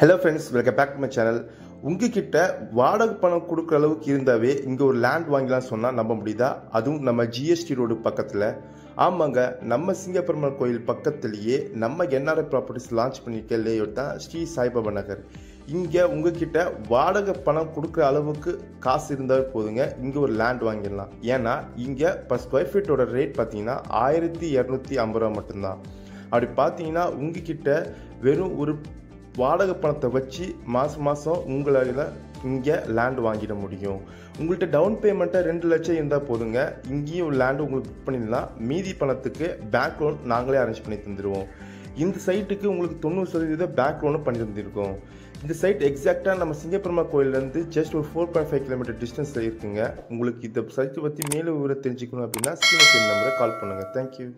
Hello friends, welcome back to my channel. உங்ககிட்ட வாடகை பணம் கொடுக்குற அளவுக்கு இருந்தாவே இங்கே ஒரு லேண்ட் வாங்கலாம் சொன்னால் நம்ப முடியுதா? அதுவும் நம்ம ஜிஎஸ்டி ரோடு பக்கத்தில். ஆமாங்க, நம்ம சிங்கப்பெருமாள் கோயில் பக்கத்துலேயே நம்ம என்ஆர்ஐ ப்ராப்பர்ட்டிஸ் லான்ச் பண்ணியிருக்க லேஅவுட் தான் ஸ்ரீ சாய்பாபா நகர். இங்கே உங்ககிட்ட வாடகை பணம் கொடுக்குற அளவுக்கு காசு இருந்தால் போதுங்க, இங்கே ஒரு லேண்ட் வாங்கிடலாம். ஏன்னா இங்கே பர் ஸ்கொயர் ஃபீட்டோட ரேட் பார்த்தீங்கன்னா 1250 ரூபா மட்டும்தான். அப்படி பார்த்தீங்கன்னா உங்ககிட்ட வெறும் ஒரு வாடகை பணத்தை வச்சு மாதம் உங்களால் இங்கே லேண்ட் வாங்கிட முடியும். உங்கள்கிட்ட டவுன் பேமெண்ட்டை 2 லட்சம் இருந்தால் போதுங்க, இங்கேயும் லேண்டு உங்களுக்கு புக் பண்ணிடலாம். மீதி பணத்துக்கு பேங்க் லோன் நாங்களே அரேஞ்ச் பண்ணி தந்துடுவோம். இந்த சைட்டுக்கு உங்களுக்கு 90% பேங்க் லோனும் பண்ணி தந்திருக்கோம். இந்த சைட் எக்ஸாக்டாக நம்ம சிங்கப்பெருமாள் கோயிலேருந்து ஜஸ்ட் ஒரு 4.5 கிலோமீட்டர் டிஸ்டன்ஸில் இருக்குங்க. உங்களுக்கு இந்த சைட்டை பற்றி மேலும் விவரம் தெரிஞ்சுக்கணும் அப்படின்னா ஸ்க்ரீனுக்கு நம்பரை கால் பண்ணுங்கள். தேங்க்யூ.